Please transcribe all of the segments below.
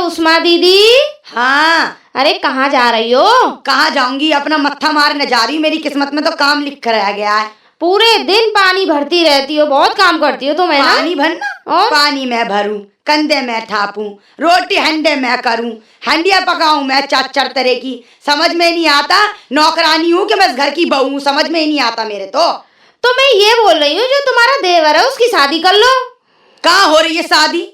उस्मा दीदी। हाँ, अरे कहाँ जा रही हो? कहाँ जाऊंगी, अपना मत्था मारने जा रही हूँ। मेरी किस्मत में तो काम लिख रह गया है। पूरे दिन पानी भरती रहती हो, बहुत काम करती हो तुम, है ना? पानी भरना? और पानी मैं भरूं, कंधे में ठापूं, रोटी हंडे में करूं, हंडिया पकाऊं मैं चार चार तरह की। समझ में नहीं आता, नौकरानी हूँ कि मैं इस घर की बहू हूँ, समझ में ही नहीं आता मेरे तो मैं ये बोल रही हूँ, जो तुम्हारा देवर है उसकी शादी कर लो। कहाँ हो रही है शादी?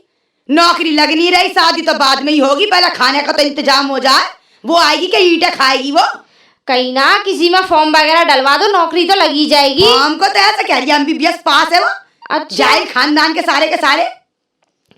नौकरी लग नहीं रही, शादी तो बाद में ही होगी। पहले खाने का तो इंतजाम हो जाए। वो आएगी कि ईंटें खाएगी वो? कहीं ना किसी में फॉर्म वगैरह डलवा दो, नौकरी तो लगी जाएगी। हमको तो ऐसा कह रही है, MBBS पास है वो। अच्छा, जाहिल खानदान के सारे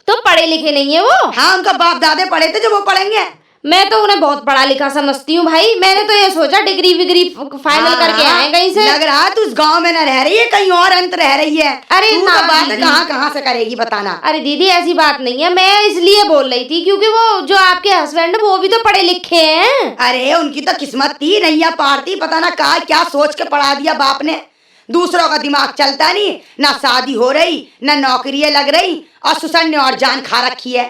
तो पढ़े लिखे नहीं है वो? हाँ, उनका बाप दादे पढ़े थे जो वो पढ़ेंगे। मैं तो उन्हें बहुत पढ़ा लिखा समझती हूँ भाई। मैंने तो ये सोचा डिग्री विग्री फाइनल करके आए कहीं से। लग रहा है तू इस गांव में न रह रही है, कहीं और अंत रह रही है। अरे तू ना तो बात दीदी। कहाँ से करेगी बताना। अरे दीदी ऐसी बात नहीं है, मैं इसलिए बोल रही थी क्योंकि वो जो आपके हस्बैंड वो भी तो पढ़े लिखे हैं। अरे उनकी तो किस्मत थी, नैया पार थी, पता ना क्या सोच के पढ़ा दिया बाप ने। दूसरों का दिमाग चलता नहीं, ना शादी हो रही, ना नौकरी लग रही, और सुसन ने और जान खा रखी है।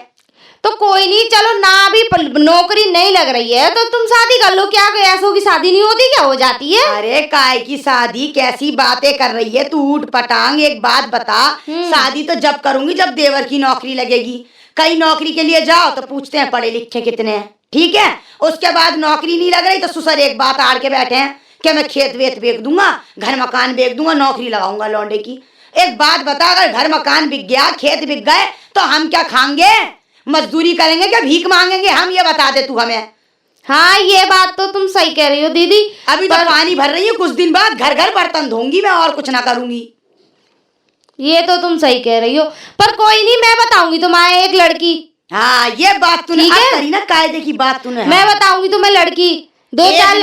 तो कोई नहीं, चलो ना भी नौकरी नहीं लग रही है तो तुम शादी कर लो। क्या ऐसों की शादी नहीं होती, क्या हो जाती है? अरे काय की शादी, कैसी बातें कर रही है तू ऊट पटांग। एक बात बता, शादी तो जब करूंगी जब देवर की नौकरी लगेगी। कहीं नौकरी के लिए जाओ तो पूछते हैं पढ़े लिखे कितने हैं, ठीक है। उसके बाद नौकरी नहीं लग रही तो ससुर एक बात आड़ के बैठे हैं कि मैं खेत वेत बेच दूंगा, घर मकान बेच दूंगा, नौकरी लगाऊंगा लौंडे की। एक बात बता, अगर घर मकान बिक गया, खेत बिक गए तो हम क्या खाएंगे? मजदूरी करेंगे क्या भीख मांगेंगे हम? ये बता दे तू हमें। हाँ, ये बात तो तुम सही कह रही हो दीदी। अभी तो पानी भर रही है, कुछ दिन बाद घर घर बर्तन धोऊंगी मैं, और कुछ ना करूंगी। ये तो तुम सही कह रही हो, पर कोई नहीं, मैं बताऊंगी तुम्हें एक लड़की। हाँ, ये बात तूने आज करी ना, कायदे की बात तूने। मैं बताऊंगी तुम्हें लड़की, दो चार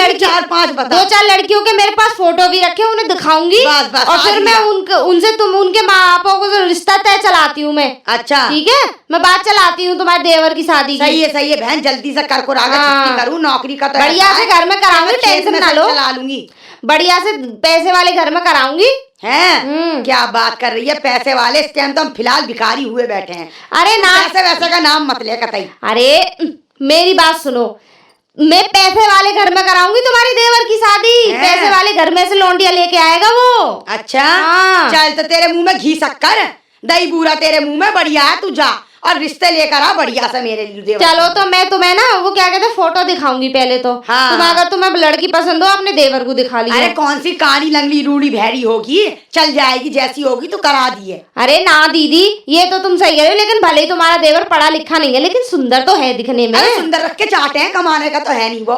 लड़कियों के मेरे पास फोटो भी रखे, उन्हें दिखाऊंगी। बस, और फिर मैं उनके माँ बापों को रिश्ता तय चलाती हूँ मैं। अच्छा, ठीक है, मैं बात चलाती हूँ तुम्हारे देवर की शादी की। सही है बहन, जल्दी से कर आगे छुट्टी करूँ, नौकरी का तो बढ़िया से घर में कराऊंगी, टेंशन ना लो। चला लूंगी, बढ़िया से पैसे वाले घर में कराऊंगी। हैं? क्या बात कर रही है, पैसे वाले? इस टाइम तो हम फिलहाल भिखारी हुए बैठे हैं। अरे ना, पैसे वैसे का नाम मत ले कतई। अरे मेरी बात सुनो, मैं पैसे वाले घर में कराऊंगी तुम्हारी देवर की शादी। पैसे वाले घर में से लौंडिया लेके आएगा वो। अच्छा, हाँ। चल तो तेरे मुंह में घी शक्कर, दही बूरा तेरे मुंह में, बढ़िया है, तू जा और रिश्ते लेकर आ बढ़िया से मेरे लिए। चलो तो मैं तुम्हें ना वो क्या कहते हैं फोटो दिखाऊंगी पहले तो। हाँ। अगर तुम्हें लड़की पसंद हो अपने देवर को दिखा लियो। अरे कौन सी कानी लंगली रूड़ी भैरी होगी, चल जाएगी, जैसी होगी तो करा दिए। अरे ना दीदी, ये तो तुम सही कह रहे हो, लेकिन भले ही तुम्हारा देवर पढ़ा लिखा नहीं है लेकिन सुंदर तो है दिखने में। अरे सुंदर रख के चाहते हैं, कमाने का तो है नहीं वो।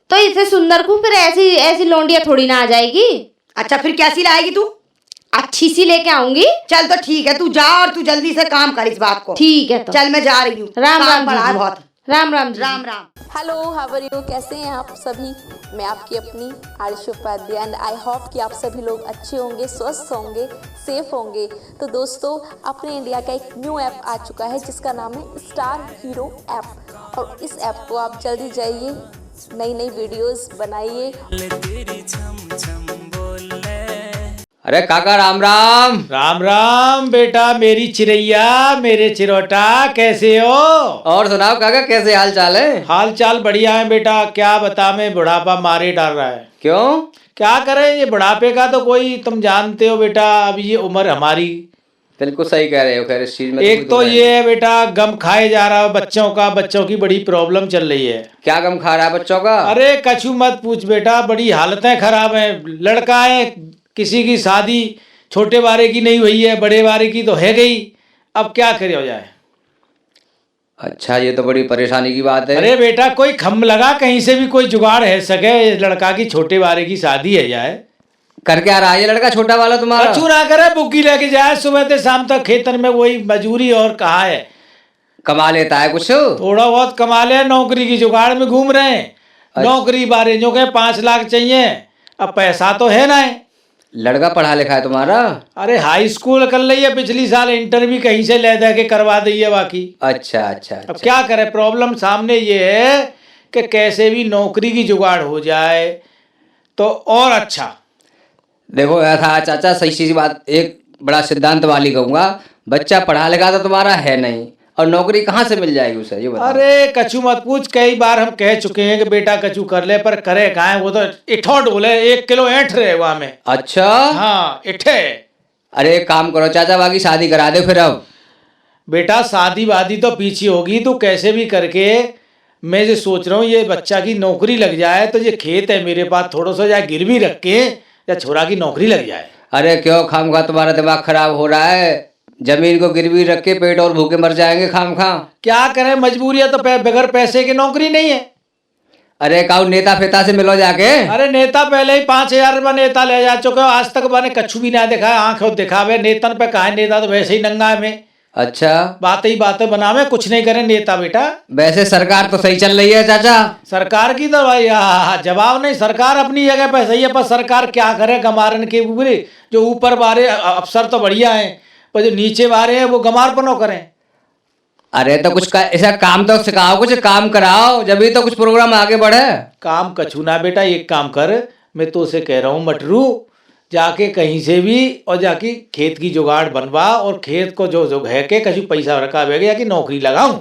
तो इसे सुंदर को फिर ऐसी लौंडिया थोड़ी ना आ जाएगी। अच्छा, फिर कैसी लाएगी तू? अच्छी सी लेके आऊंगी। चल तो ठीक है, तू जा और तू जल्दी से काम कर इस बात को। ठीक है, तो चल मैं जा रही हूँ, राम राम बड़ा है बहुत। Ram Ram Ram Ram. Hello, how are you? कैसे हैं आप सभी? मैं आपकी अपनी Ayush Upadhyay and I hope कि आप सभी लोग अच्छे होंगे, स्वस्थ होंगे, सेफ होंगे। तो दोस्तों, अपने इंडिया का एक न्यू ऐप आ चुका है जिसका नाम है स्टार हीरो ऐप, और इस ऐप को आप जल्दी जाइए, नई वीडियोस बनाइए। अरे काका राम राम। राम राम बेटा, मेरी चिरैया, मेरे चिरोटा, कैसे हो? और सुनाओ काका, कैसे हाल चाल है? हाल चाल बढ़िया है बेटा, क्या बता, मैं बुढ़ापा मारे डाल रहा है। क्यों? क्या करें, ये बुढ़ापे का तो कोई, तुम जानते हो बेटा, अब ये उम्र हमारी। बिल्कुल सही कह रहे हो, खैर इस चीज में एक तो ये है बेटा, गम खाए जा रहा है बच्चों की बड़ी प्रॉब्लम चल रही है। क्या गम खा रहा है बच्चों का? अरे कछु मत पूछ बेटा, बड़ी हालतें खराब है। लड़का है, किसी की शादी छोटे बारे की नहीं हुई है, बड़े बारे की तो है गई, अब क्या करे हो जाए। अच्छा, ये तो बड़ी परेशानी की बात है। अरे बेटा, कोई खम लगा, कहीं से भी कोई जुगाड़ है सके, लड़का की छोटे बारे की शादी है जाए। कर क्या रहा है ये लड़का छोटा वाला तुम्हारा? कछु ना करे, बुकी लेके जाए सुबह से शाम तक खेतन में, वही मजूरी, और कहाँ है। कमा लेता है कुछ? थोड़ा बहुत कमा ले, नौकरी की जुगाड़ में घूम रहे हैं। नौकरी बारे जो के 5 लाख चाहिए, अब पैसा तो है ना। लड़का पढ़ा लिखा है तुम्हारा? अरे हाई स्कूल कर ली है, पिछली साल इंटर भी कहीं से ले दे के करवा दी है बाकी। अच्छा अच्छा। अब क्या करे, प्रॉब्लम सामने ये है कि कैसे भी नौकरी की जुगाड़ हो जाए तो और अच्छा। देखो ऐसा चाचा, सही सी बात, एक बड़ा सिद्धांत वाली कहूँगा, बच्चा पढ़ा लिखा तो तुम्हारा है नहीं, और नौकरी कहाँ से मिल जाएगी उसे, ये बताओ। अरे कछु मत पूछ, कई बार हम कह चुके हैं कि बेटा कछु कर ले, पर करे कहाँ है, वो तो इठो डोले 1 किलो ऐंठ रहे वहां में। अच्छा, हाँ इठे। अरे एक काम करो चाचा, बाकी शादी करा दे फिर। अब बेटा शादी वादी तो पीछे होगी, तू कैसे भी करके, मैं जो सोच रहा हूँ ये बच्चा की नौकरी लग जाए, तो ये खेत है मेरे पास थोड़ा सा, या गिरवी रख के या छोरा की नौकरी लग जाए। अरे क्यों खामखा तुम्हारा दिमाग खराब हो रहा है? जमीन को गिरवी रख के पेट और भूखे मर जाएंगे खामखा। क्या करें, मजबूरी है, तो बगैर पैसे की नौकरी नहीं है। अरे काऊ नेता फेता से मिलो जाके। अरे नेता पहले ही 5,000 रुपया नेता ले जा चुके हो, आज तक मैंने कछु भी ना देखा, आंख दिखावे नेतन पे कहा, नेता तो वैसे ही नंगा है में। अच्छा, बातें ही बातें बनावे, कुछ नहीं करे नेता बेटा। वैसे सरकार तो सही चल रही है चाचा। सरकार की तो भाई जवाब नहीं, सरकार अपनी जगह पे सही है, पर सरकार क्या करे, गमारन के ऊपर जो ऊपर वाले अफसर तो बढ़िया हैं, पर जो नीचे वाले हैं वो गमारपनो करें। अरे तो कुछ ऐसा काम तो सिखाओ, कुछ काम कराओ, जब भी तो कुछ प्रोग्राम आगे बढ़े। काम कछु ना बेटा, एक काम कर, मैं तो उसे कह रहा हूँ मटरू, जाके कहीं से भी और जाके खेत की जुगाड़ बनवा, और खेत को जो है के कछु पैसा रखा बेगे या कि नौकरी लगाऊं।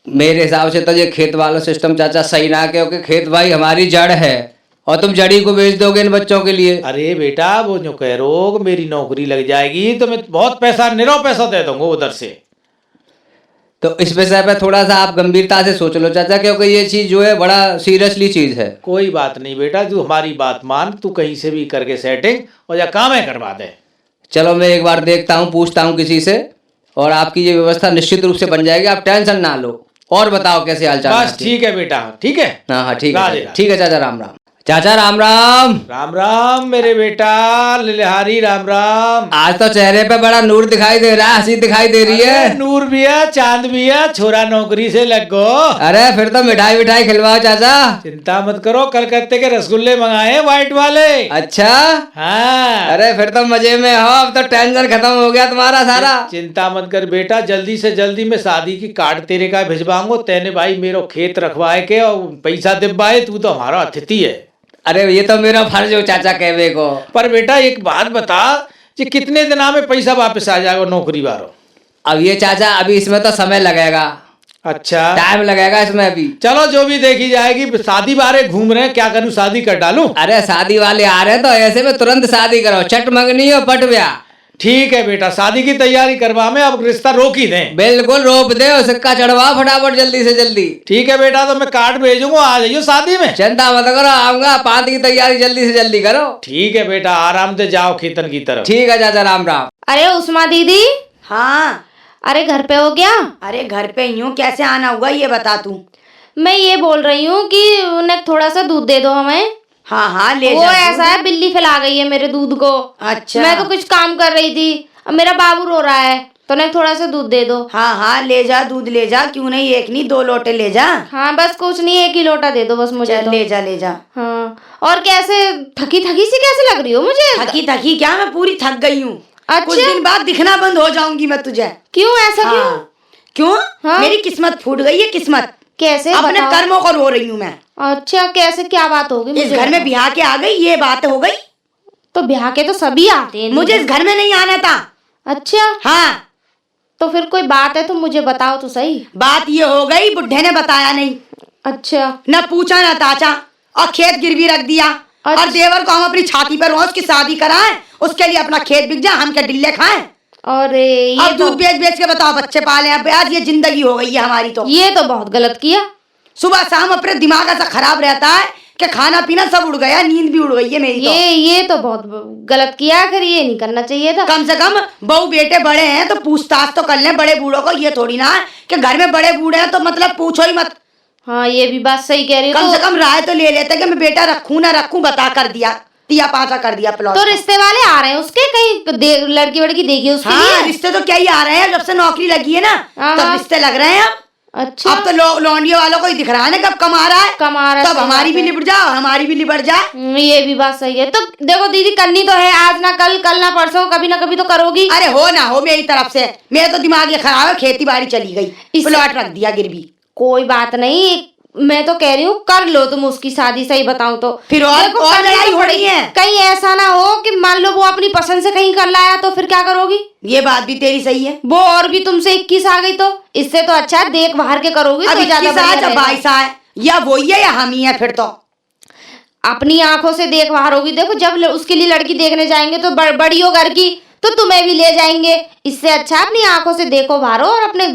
मेरे हिसाब से तो ये खेत वाला सिस्टम चाचा सही ना, क्योंकि खेत भाई हमारी जड़ है, और तुम जड़ी को बेच दोगे इन बच्चों के लिए। अरे बेटा वो जो कह रहे मेरी नौकरी लग जाएगी तो मैं बहुत पैसा, निरो पैसा दे दूंगा उधर से। तो इस विषय पे थोड़ा सा आप गंभीरता से सोच लो चाचा, क्योंकि ये चीज जो है बड़ा सीरियसली चीज है। कोई बात नहीं बेटा, तू हमारी बात मान, तू कहीं से भी करके सेटिंग और या काम है करवा दे। चलो मैं एक बार देखता हूँ, पूछता हूँ किसी से, और आपकी ये व्यवस्था निश्चित रूप से बन जाएगी, आप टेंशन ना लो। और बताओ कैसे हाल चाल? बस ठीक है बेटा, ठीक है। हाँ हाँ ठीक राधे है, राधे। ठीक है चाचा, राम राम। चाचा राम राम। राम राम मेरे बेटा लिलहारी, राम राम। आज तो चेहरे पे बड़ा नूर दिखाई दे रहा है, हंसी दिखाई दे रही है। अरे नूर भी है, चांद भी है, छोरा नौकरी से लग गो। अरे फिर तो मिठाई विठाई खिलवाओ चाचा। चिंता मत करो, कलकत्ते के रसगुल्ले मंगाए व्हाइट वाले। अच्छा, हाँ। अरे फिर तो मजे में हो, अब तो टेंशन खत्म हो गया तुम्हारा सारा। चिंता मत कर बेटा, जल्दी से जल्दी मैं शादी की कार्ड तेरे का भिजवाऊंगा। तेने भाई मेरो खेत रखवाए के और पैसा दिवाए, तू तो हमारा अतिथि है। अरे ये तो मेरा फर्ज हो चाचा कहने को। पर बेटा एक बात बता, कि कितने दिना में पैसा वापस आ जाएगा नौकरी वालों? अब ये चाचा अभी इसमें तो समय लगेगा। अच्छा, टाइम लगेगा इसमें अभी। चलो जो भी देखी जाएगी। शादी बारे घूम रहे हैं, क्या करूं, शादी कर डालूं? अरे शादी वाले आ रहे हैं तो ऐसे में तुरंत शादी करो, चट मंगनी हो पट ब्याह। ठीक है बेटा, शादी की तैयारी करवा में, अब रिश्ता रोक ही दें। बिल्कुल रोप दे, सिक्का चढ़वा फटाफट जल्दी से जल्दी। ठीक है बेटा, तो मैं कार्ड भेजूंगा, आ जाइयो शादी में। चिंता मत करो, आऊंगा। पांत की तैयारी जल्दी से जल्दी करो। ठीक है बेटा, आराम से जाओ खेतन की तरफ। ठीक है चाचा, राम राम। अरे उस्मा दीदी, हाँ, अरे घर पे हो क्या? अरे घर पे ही हूँ, कैसे आना हुआ ये बता तू। मैं ये बोल रही हूँ कि उन्हें थोड़ा सा दूध दे दो हमें। हाँ हाँ ले वो जा ऐसा है, बिल्ली फैला गई है मेरे दूध को। अच्छा। मैं तो कुछ काम कर रही थी, अब मेरा बाबू रो रहा है, तो उन्हें थोड़ा सा दूध दे दो। हाँ हाँ ले जा, दूध ले जा, क्यों नहीं, एक नहीं 2 लोटे ले जा। हाँ बस कुछ नहीं, 1 ही लोटा दे दो बस मुझे चल तो। ले जा ले जा। हाँ, और कैसे थकी थकी सी कैसे लग रही हो मुझे? थकी थकी क्या, मैं पूरी थक गई हूँ। अच्छा। कुछ दिन बाद दिखना बंद हो जाऊंगी मैं तुझे। क्यों ऐसा? क्यों? हाँ। क्यों? हाँ? मेरी किस्मत फूट गई है, किस्मत। कैसे अपने बताओ? कर्मों को रो रही हूँ मैं। अच्छा कैसे, क्या बात होगी? इस मुझे घर में बताओ। ब्याह के आ गई, ये बात हो गई। तो ब्याह के तो सभी आते हैं। मुझे इस घर में नहीं आना था। अच्छा, हाँ, तो फिर कोई बात है तो मुझे बताओ तो सही। बात ये हो गई, बुढ़े ने बताया नहीं, अच्छा। न पूछा न ताचा, और खेत गिरवी रख दिया। अच्छा। और देवर को हम अपनी छाती पर उसकी शादी कराएं, उसके लिए अपना खेत बिक जाए, हम क्या डिल्ले खाएं। और ये अब दूध बेच बेच के बताओ बच्चे पाले हैं। आज ये जिंदगी हो गई है हमारी। तो ये तो बहुत गलत किया। सुबह शाम अपने दिमाग ऐसा खराब रहता है कि खाना पीना सब उड़ गया, नींद भी उड़ गई है मेरी। ये तो बहुत गलत किया, आखिर ये नहीं करना चाहिए था। कम से कम बहू बेटे बड़े हैं तो पूछताछ तो कर लें बड़े बूढ़ों को। ये थोड़ी ना है कि घर में बड़े बूढ़े हैं तो मतलब पूछो ही मत। हाँ ये भी बात सही कह रही हो। कम से कम राय तो ले लेते कि मैं बेटा रखूं ना रखूं, बता कर दिया, तिया पाचा कर दिया प्लॉट। तो रिश्ते वाले आ रहे हैं उसके, कहीं लड़की वड़की देखी उसके हाँ, लिए? रिश्ते तो क्या ही आ रहे हैं, जब से नौकरी लगी है ना हाँ। तब रिश्ते लग रहे हैं। अच्छा, अब तो लौंडियों वालों को ही दिख रहा है ना कब कमा रहा है। कमा रहा है, तब सही हमारी बात भी है। लिपट जाओ, हमारी भी लिपट जाए। ये भी बात सही है। तो देखो दीदी, करनी तो है, आज ना कल, कल ना परसों, कभी ना कभी तो करोगी। अरे हो ना हो मेरी तरफ से, मेरा तो दिमाग ये खराब है, खेती बाड़ी चली गई, प्लॉट रख दिया गिरवी। कोई बात नहीं, मैं तो कह रही हूँ कर लो तुम उसकी शादी, सही बताऊं तो। फिर और देखो, और करनी लड़ाई तो हो रही पड़ेगी। है। कहीं ऐसा ना हो कि मान लो वो अपनी पसंद से कहीं कर लाया तो फिर क्या करोगी? ये बात भी तेरी सही है। वो और भी तुमसे 21 आ गई तो इससे तो अच्छा है देख बाहर के करोगी अब तो ज्यादा 21 बढ़िया आज, अब रहेगा। 22 आए, या वो ही है या हम ही है फिर तो। अपनी आंखों से देख बाहर होगी। देखो जब उसके लिए लड़की देखने जाएंगे तो बड़ी हो घर की तो तुम्हें भी ले जाएंगे। इससे अच्छा अपनी आंखों से देखो बाहर और अपने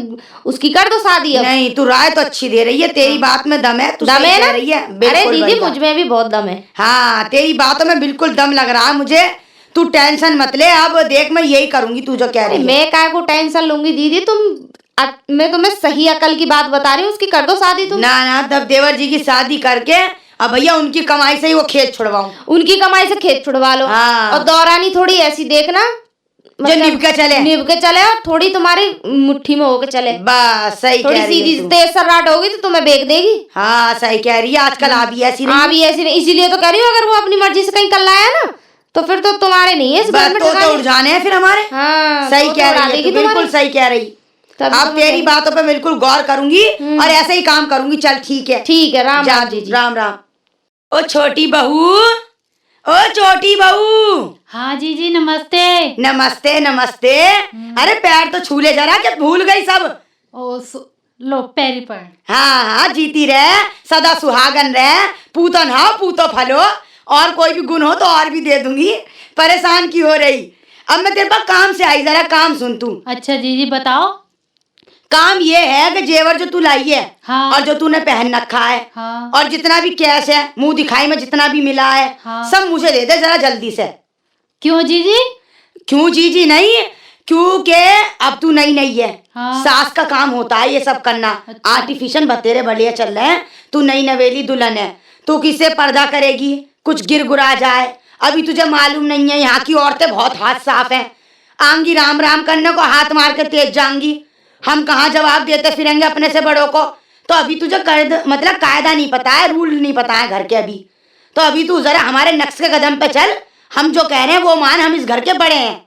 उसकी कर दो शादी। अब नहीं, तू राय तो अच्छी दे रही है, तेरी बात में दम है, तू दम सही है कह ना? रही है। अरे बिल्कुल दीदी बढ़िया। मुझ में भी बहुत दम है। हाँ, तेरी बातों में बिल्कुल दम लग रहा है मुझे। तू टेंशन मत ले, अब देख मैं यही करूंगी तू जो कह रही है। मैं काय को टेंशन लूंगी दीदी? मैं तुम्हें सही अकल की बात बता रही हूँ, उसकी कर दो शादी तुम। ना ना, तब देवर जी की शादी करके अब भैया उनकी कमाई से ही वो खेत छुड़वाऊं, उनकी कमाई से खेत छुड़वा लो। हाँ। और दौरानी थोड़ी ऐसी देखना जो निभ के चले। निभ के चले और थोड़ी तुम्हारी मुट्ठी में होके चले। बस सही थोड़ी कह रही सीधी है तू। तेज सर्राट होगी तो तुम्हें बेच देगी। हाँ सही कह रही है, आजकल आ भी ऐसी हाँ भी ऐसी नहीं, इसीलिए तो कह रही हूँ अगर वो अपनी मर्जी से कहीं कर लाया ना तो फिर तो तुम्हारे नहीं है इस घर में तो ठिकाने। उड़ जाने हैं फिर हमारे। हाँ सही तो कह उड़ा रही है देगी तू, बिल्कुल तुम्हारी। सही कह रही। तभी अब तो मैं तेरी कह रही बातों पे बिल्कुल गौर करूंगी और ऐसे ही काम करूंगी। चल ठीक है, ठीक है। राम जा राम तू, जी जी। राम राम। ओ छोटी बहू, ओ छोटी बहू। हाँ जी नमस्ते। नमस्ते नमस्ते। अरे पैर तो छू ले जरा, कि भूल गई सब। लो पैरी पर। हाँ हाँ, जीती रहे, सदा सुहागन रहे, पूतन हाँ पूतो फलो। और कोई भी गुण हो तो और भी दे दूंगी, परेशान क्यों हो रही? अब मैं तेरे पास काम से आई, जरा काम सुन तू। अच्छा जी बताओ। काम ये है कि जेवर जो तू लाई है, हाँ। और जो तूने पहन रखा है, हाँ। और जितना भी कैश है, मुंह दिखाई में जितना भी मिला है, हाँ। सब मुझे दे दे जरा जल्दी से। क्यों जी? क्यों जी नहीं, क्योंकि अब तू नई नई है। हाँ। सास का काम होता है ये सब करना। अच्छा। आर्टिफिशियल बतेरे बढ़िया चल रहे हैं। तू नई नवेली दुल्हन है, तू किससे पर्दा करेगी? कुछ गिर गुरा जाए, अभी तुझे मालूम नहीं है यहाँ की औरतें बहुत हाथ साफ हैं। आंगी राम राम करने को हाथ मार के तेज जाएंगी। हम कहाँ जवाब देते फिरेंगे अपने से बड़ों को? तो अभी तुझे मतलब कायदा नहीं पता है, रूल नहीं पता है घर के। अभी तो अभी तू जरा हमारे नक्श के कदम पे चल, हम जो कह रहे हैं वो मान, हम इस घर के बड़े हैं।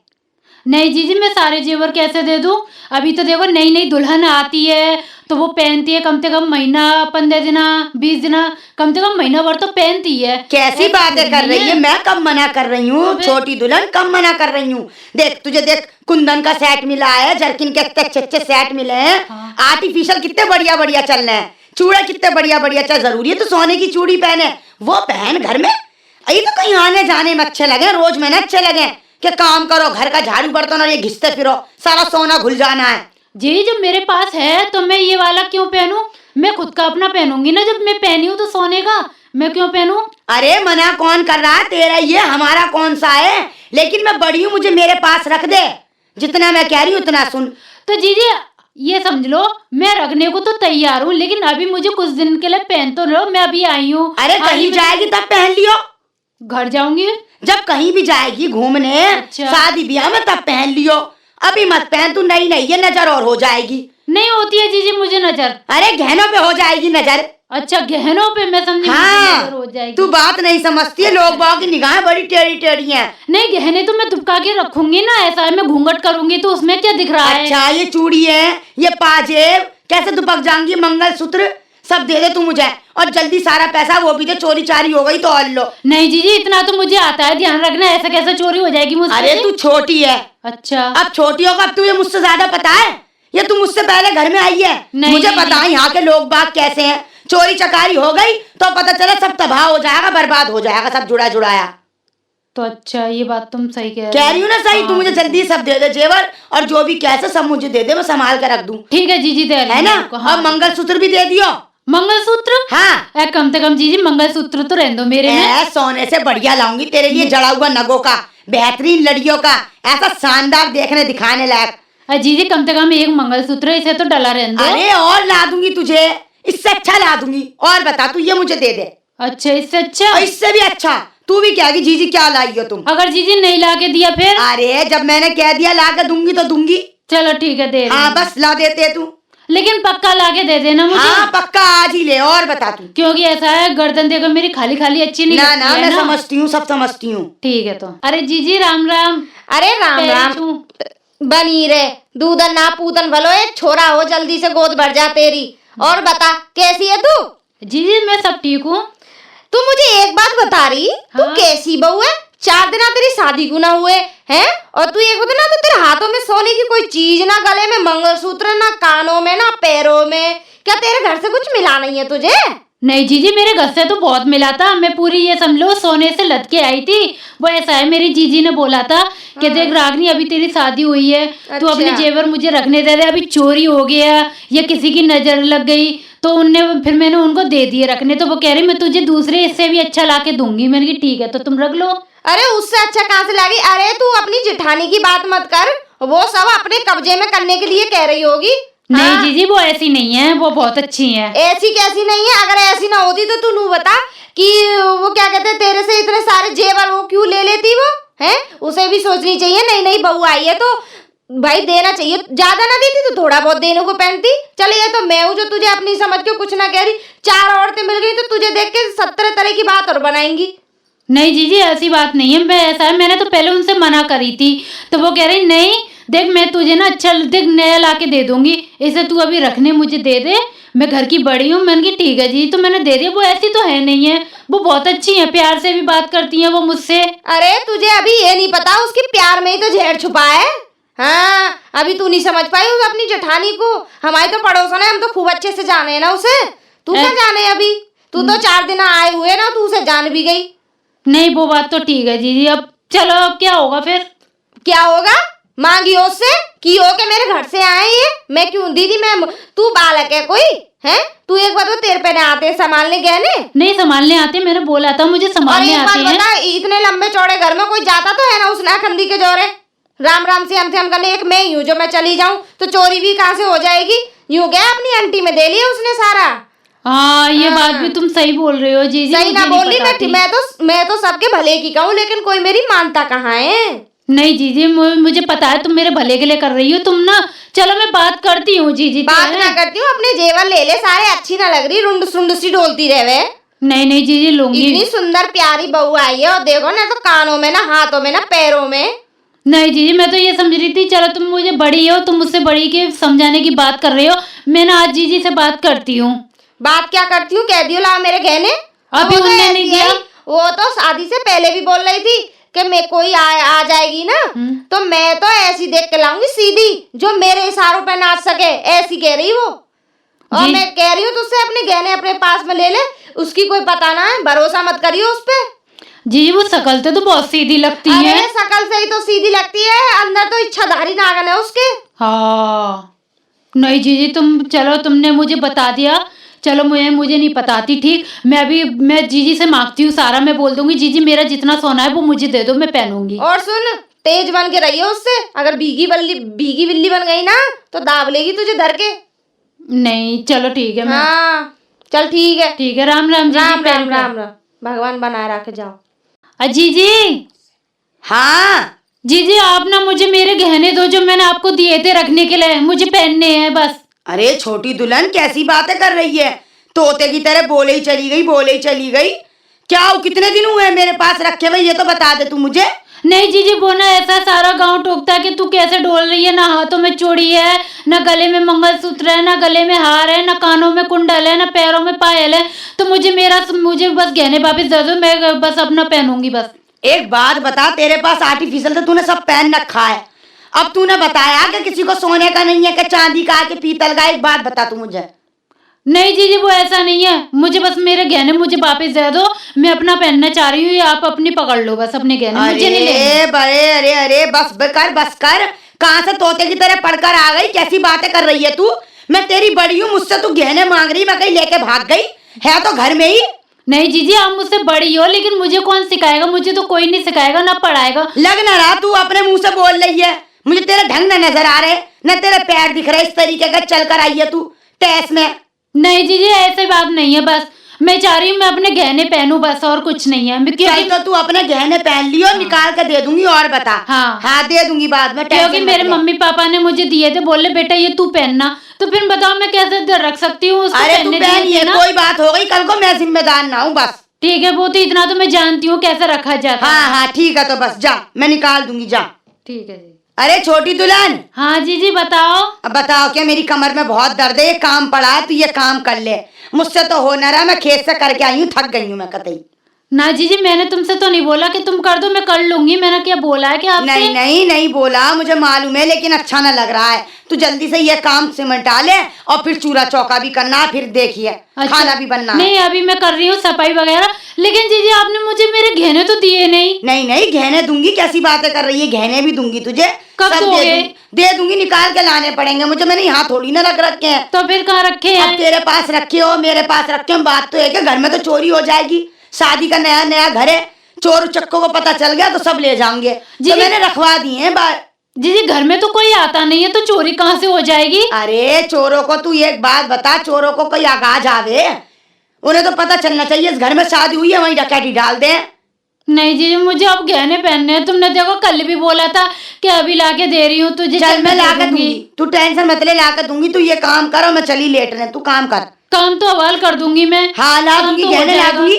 नहीं जी मैं सारे जेवर कैसे दे दूं? अभी तो देखो नई नई दुल्हन आती है तो वो पहनती है कम से कम महीना 15 दिन 20 दिन, कम से कम महीना भर तो पहनती है। कैसी बातें कर रही है? मैं कब मना कर रही हूँ? तो छोटी दुल्हन कब मना कर रही हूँ? देख तुझे, देख कुंदन का सेट मिला है, जर्किन के अच्छे अच्छे सेट मिले हैं। हाँ। आर्टिफिशियल कितने बढ़िया बढ़िया चल रहे हैं, चूड़ा कितने बढ़िया बढ़िया चल। जरूरी है तो सोने की चूड़ी पहने, वो पहन घर में। ये तो कहीं आने जाने में अच्छे लगे, रोज में अच्छे लगे कि काम करो, घर का झाड़ू बर्तन और ये घिसते फिरो, सारा सोना घुल जाना है। जी जब मेरे पास है तो मैं ये वाला क्यों पहनूं? मैं खुद का अपना पहनूंगी ना। जब मैं पहनी हूँ तो सोने का मैं क्यों पहनूं? अरे मना कौन कर रहा है? तेरा ये, हमारा कौन सा है? लेकिन मैं बड़ी हूँ, मुझे मेरे पास रख दे। जितना मैं कह रही हूँ उतना सुन। तो जी ये समझ लो मैं रखने को तो तैयार हूँ, लेकिन अभी मुझे कुछ दिन के लिए पहन तो लो। मैं अभी आई हूँ। अरे कहीं जाएगी तब पहन लियो। घर जाऊंगी जब कहीं भी जाएगी घूमने, अच्छा। शादी ब्याह में, तब पहन लियो। अभी मत पहन, तू नई नई ये नजर और हो जाएगी। नहीं होती है जी मुझे नजर। अरे गहनों पे हो जाएगी नजर। अच्छा गहनों पे? मैं समझी मुझे नजर हो हाँ, जाएगी। तू बात नहीं समझती है। लोग बाग की निगाहें बड़ी टेढ़ी टेढ़ी हैं। नहीं गहने तो मैं दुबका के रखूंगी ना। ऐसा है मैं घूंघट करूंगी तो उसमें क्या दिख रहा है? अच्छा ये चूड़ी है, ये पाजेब कैसे दुपक जाएंगी? मंगलसूत्र सब दे दे तू मुझे, और जल्दी सारा पैसा वो भी दे, चोरी चारी हो गई तो और लो। नहीं जी इतना तो मुझे आता है, ध्यान रखना। ऐसा कैसे चोरी हो जाएगी मुझसे? अरे तू छोटी है। अच्छा अब छोटी होगा, अब तुझे मुझसे ज्यादा पता है? ये तू मुझसे पहले घर में आई है, नहीं, मुझे नहीं, पता है यहाँ के लोग बाग कैसे हैं। चोरी चकारी हो गई तो पता चला सब तबाह हो जाएगा, बर्बाद हो जाएगा, सब जुड़ा जुड़ाया। तो अच्छा ये बात तुम सही कह रही हूँ ना सही। तू मुझे जल्दी सब दे दे जेवर, और जो भी कैसे सब मुझे दे दे, मैं संभाल कर रख दूं। ठीक है जी दे है ना? हाँ। अब मंगलसूत्र भी दे दियो। मंगलसूत्र? हाँ कम से कम जी मंगलसूत्र तो रहने दो मेरे में। सोने से बढ़िया लाऊंगी तेरे लिए, जड़ा हुआ नगों का, बेहतरीन लड़ियों का, ऐसा शानदार देखने दिखाने लायक। जी कम से कम एक मंगलसूत्र, इसे तो डला रहने दो। अरे और ला दूंगी तुझे, इससे अच्छा ला दूंगी। और बता, तू ये मुझे दे दे। अच्छा इससे अच्छा? और इससे भी अच्छा। तू भी क्या जीजी क्या लाई हो तुम? अगर जीजी नहीं ला के दिया फिर? अरे जब मैंने कह दिया ला के दूंगी तो दूंगी। चलो ठीक है दे हाँ दूंगी। बस ला देते तू। लेकिन पक्का ला के दे देना मुझे। हाँ पक्का आज ही ले। और बता तू। क्योंकि ऐसा है गर्दन देखो मेरी खाली खाली अच्छी नहीं ना लगती ना, है मैं ना। समझती हूँ, सब समझती हूँ। ठीक है तो। अरे जीजी राम राम। अरे राम पैरी राम छू। बनी रे, दूधन ना पूतन भलो, एक छोरा हो जल्दी से गोद भर जा तेरी। और बता कैसी है तू? जीजी मैं सब ठीक हूँ। तू मुझे एक बात बता रही, तू हाँ। कैसी बहू है? 4 दिन तेरी शादी को ना हुए हैं, और तू एक बता ना, तो तेरे हाथों में सोने की कोई चीज ना, गले में मंगलसूत्र ना, कानों में ना, पैरों में, क्या तेरे घर से कुछ मिला नहीं है तुझे? नहीं जीजी, मेरे घर से तो बहुत मिला था। मैं पूरी ये समझ सोने से लद के आई थी। वो ऐसा है, मेरी जीजी ने बोला था कि देख रागनी, अभी तेरी शादी हुई है, तू अपने अच्छा। जेवर मुझे रखने दे दे। अभी चोरी हो गया या किसी की नजर लग गई तो फिर मैंने उनको दे दिए रखने। तो वो कह रही मैं तुझे दूसरे इससे भी अच्छा ला के दूंगी। मैंने कहा ठीक है, तो तुम रख लो। अरे उससे अच्छा कहाँ से लागी? अरे तू अपनी जेठानी की बात मत कर, वो सब अपने कब्जे में करने के लिए कह रही होगी। नहीं हाँ? जीजी, वो ऐसी नहीं है, वो बहुत अच्छी है। ऐसी कैसी नहीं है? अगर ऐसी ना होती तो तू नू बता कि वो क्या कहते हैं, तेरे से इतने सारे जेवर वो क्यों ले लेती वो है? उसे भी सोचनी चाहिए, नई नई बहू आई है तो भाई देना चाहिए। ज्यादा ना देती तो थोड़ा बहुत देने को पहनती। चल ये तो मैं हूँ जो तुझे अपनी समझ के कुछ ना कह रही। 4 औरतें मिल गई तो तुझे देख के 70 तरह की बात और बनाएंगी। नहीं जीजी, ऐसी बात नहीं है। मैं ऐसा है, मैंने तो पहले उनसे मना करी थी, तो वो कह रही नहीं देख मैं तुझे ना अच्छा देख नया ला के दे दूंगी, इसे तू अभी रखने मुझे दे दे, मैं घर की बड़ी हूँ। मैंने कहा ठीक है जी, तो मैंने दे दिया। वो ऐसी तो है नहीं है, वो बहुत अच्छी है, प्यार से भी बात करती है वो मुझसे। अरे तुझे अभी ये नहीं पता, उसके प्यार में ही तो जहर छुपा है। हाँ, अभी तू नहीं समझ पाई उस अपनी जेठानी को। हमारी तो पड़ोसन है, हम तो खूब अच्छे से जाने हैं ना उसे। तू क्या जाने? अभी तू तो 4 दिन आए हुए ना, तू उसे जान भी गई। नहीं वो बात तो ठीक है जीजी। अब चलो, अब क्या होगा फिर? क्या होगा? मांगी उससे कि हो के मेरे घर से आए ये? मैं क्यों दीदी? मैं तू बालक है कोई है? तू एक बार तो तेरे पे नहीं आते संभालने गहने? नहीं संभालने आते, मैंने बोला था मुझे और संभालने एक आते बात हैं। बता, इतने लंबे चौड़े घर में कोई जाता तो है ना उस नाखंदी के जोरे? राम राम से हम करने, एक मैं ही हूँ जो मैं चली जाऊं तो चोरी भी कहाँ से हो जाएगी? यूं गया अपनी आंटी में दे लिया उसने सारा। हाँ, ये बात भी तुम सही बोल रहे हो जीजी। सही ना मुझे नहीं बोली? बताती। मैं तो सबके भले की कहूँ, लेकिन कोई मेरी मानता कहाँ है? नहीं जीजी, मुझे पता है तुम मेरे भले के लिए कर रही हो। तुम ना चलो, मैं बात करती हूँ जीजी से। बात ना करती हूँ, अपने जेवर ले ले सारे। अच्छी ना लग रही, रुंड सुंड सी डोलती रहे। नहीं नहीं जीजी, लूंगी। इतनी सुंदर प्यारी बहू आई है, और देखो ना, तो कानों में ना, हाथों में ना, पैरों में। नहीं जीजी, मैं तो ये समझ रही थी चलो तुम मुझे बड़ी हो, तुम मुझसे बड़ी के समझाने की बात कर रहे हो। मैं ना आज जीजी से बात करती हूँ। बात क्या करती हूँ? कह दियो ला मेरे गहने। अभी वो तो उनने ऐसी नहीं दिया। है, वो तो शादी से पहले भी बोल रही थी कि मैं कोई आ जाएगी ना तो मैं तो ऐसी देख के लाऊंगी सीधी, जो मेरे इशारों पे नाच सके, ऐसी कह रही वो। और जी। मैं कह रही हूँ तुझसे अपने गहने अपने पास में ले ले, उसकी कोई पता ना है, भरोसा मत करियो उस पे। जीजी वो शकल तो बहुत सीधी लगती अरे है। शकल से ही तो सीधी लगती है, अंदर तो इच्छाधारी नागन है उसके। हाँ, नहीं जीजी, तुम चलो, तुमने मुझे बता दिया। चलो, मुझे नहीं बताती, ठीक। मैं जीजी से मांगती हूँ सारा। मैं बोल दूंगी जीजी मेरा जितना सोना है वो मुझे दे दो, मैं पहनूंगी। और सुन, तेज बन के रहियो उससे। अगर भीगी बिल्ली बन गई ना तो दाब लेगी तुझे धर के। नहीं चलो ठीक है। मैं हाँ चल ठीक है। ठीक है। राम राम जीजी। राम पैर राम पे। राम राम, भगवान बनाए रखे जाओ। जीजी, हाँ जीजी आप ना मुझे मेरे गहने दो जो मैंने आपको दिए थे रखने के लिए, मुझे पहनने हैं बस। अरे छोटी दुल्हन कैसी बातें कर रही है? तोते की तरह बोले ही चली गई, बोले ही चली गई। क्या हो, कितने दिन हुए मेरे पास रखे हुए, ये तो बता दे तू मुझे। नहीं जीजी, वो ना ऐसा सारा गांव टोकता है कि तू कैसे डोल रही है। ना हाथों में चूड़ी है, ना गले में मंगलसूत्र है, ना गले में हार है, ना कानों में कुंडल है, ना पैरों में पायल है। तो मुझे बस गहने वापस दे दो, मैं बस अपना पहनूंगी बस। एक बात बता, तेरे पास आर्टिफिशियल तो तूने सब पहन रखा है, अब तूने बताया कि किसी को सोने का नहीं है कि चांदी का कि पीतल का। एक बात बता तू मुझे। नहीं जीजी, वो ऐसा नहीं है। मुझे बस मेरे गहने मुझे वापस दे दो, मैं अपना पहनना चाह रही हूँ। ये आप अपनी पकड़ लो बस, अपने गहने मुझे नहीं लेने। अरे बड़े, अरे अरे बस कर। कहाँ से तोते की तरह पढ़कर आ गई? कैसी बातें कर रही है तू? मैं तेरी बड़ी हूँ, मुझसे तू गहने मांग रही, मैं कहीं लेके भाग गई है तो घर में ही। नहीं जीजी, आप मुझसे बड़ी हो, लेकिन मुझे कौन सिखाएगा? मुझे तो कोई नहीं सिखाएगा, ना पढ़ाएगा। लग ना रहा तू अपने मुंह से बोल रही है। मुझे तेरे ढंग न नजर आ रहे, न तेरे पैर दिख रहे। इस तरीके का चल कर आई है तू टेस में। नहीं जीजी, ऐसे बात नहीं है। बस मैं चाह रही हूँ मैं अपने गहने पहनूं, बस और कुछ नहीं है। क्योंकि तो तू अपने गहने पहन लियो, निकाल के दे दूंगी। और बता। हाँ। हाँ दे दूंगी बाद में, क्योंकि टेंशन मेरे मत ले। मम्मी पापा ने मुझे दिए थे, बोले बेटा ये तू पहनना। तो फिर बताओ मैं कैसे रख सकती हूँ उसको? अरे तू पहनने पहन, दिए ये थे ना। कोई बात हो गई, कल को मैं जिम्मेदार ना हूँ बस। ठीक है, वो तो इतना तो मैं जानती हूँ कैसे रखा जाता है। हाँ हाँ ठीक है, तो बस जा, मैं निकाल दूंगी, जा। ठीक है जी। अरे छोटी दुल्हन, हाँ जीजी बताओ। अब बताओ क्या, मेरी कमर में बहुत दर्द है, ये काम पड़ा है, तू ये काम कर ले। मुझसे तो हो ना रहा, मैं खेत से करके आई हूँ, थक गई हूँ मैं कतई। ना जीजी मैंने तुमसे तो नहीं बोला कि तुम कर दो, मैं कर लूंगी। मैंने क्या बोला है कि आपसे? नहीं नहीं नहीं बोला, मुझे मालूम है, लेकिन अच्छा ना लग रहा है। तू जल्दी से ये काम सिमटा ले और फिर चूल्हा चौका भी करना है, फिर देखिए अच्छा। खाना भी बनना है। नहीं अभी मैं कर रही हूँ सफाई वगैरह, लेकिन जीजी आपने मुझे मेरे गहने तो दिए नहीं। नहीं नहीं गहने दूंगी, कैसी बातें कर रही है, गहने भी दूंगी तुझे। कब सब दोगे? दे दूंगी, निकाल के लाने पड़ेंगे मुझे, मैंने यहाँ थोड़ी ना रख रखे हैं। तो फिर कहाँ रखे अब हैं? तेरे पास रखे हो, मेरे पास रखे हो, बात तो है कि घर में तो चोरी हो जाएगी। शादी का नया नया घर है, चोर चक्कों को पता चल गया तो सब ले जाएंगे। तो मैंने रखवा दिए हैं जीजी घर में तो कोई आता नहीं है, तो चोरी कहाँ से हो जाएगी? अरे चोरों को तू एक बात बता, चोरों को कोई आगाज आवे, उन्हें तो पता चलना चाहिए इस घर में शादी हुई है, वहीं डकैती डाल दे। नहीं जीजी मुझे अब गहने पहनने हैं। तुमने देखो कल भी बोला था कि अभी लाके दे रही हूँ तुझे। चल मैं दे ला के दूंगी। दूंगी, तू टेंशन मत ले, ला के दूंगी। तू ये काम कर और मैं चली लेट रहे, तू काम कर। काम तो हवाल कर दूंगी मैं। हाँ ला काम दूंगी, तो हो गहने ला जाएगा। दूंगी,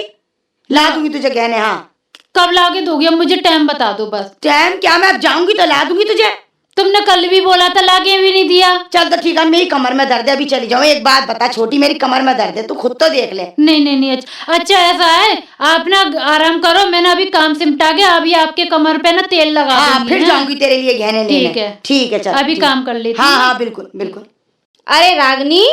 ला दूंगी तुझे गहने। हाँ कब लाके दोगी? अब मुझे टाइम बता दो बस। टाइम क्या, मैं अब जाऊंगी तो ला दूंगी तुझे। तुमने कल भी बोला था, लाके भी नहीं दिया। चल तो ठीक है, मेरी कमर में दर्द है, अभी चली जाऊँ। एक बात बता छोटी, मेरी कमर में दर्द है, तू खुद तो देख ले। नहीं नहीं नहीं अच्छा ऐसा है, आप ना आराम करो, मैंने अभी काम सिमटा के अभी आपके कमर पे ना तेल लगा हाँ दूंगी फिर ना। जाऊंगी तेरे लिए गहने लेने। ठीक है। ठीक है, चल अभी ठीक। काम कर लेती हाँ हूँ। हाँ बिल्कुल बिल्कुल। अरे रागनी,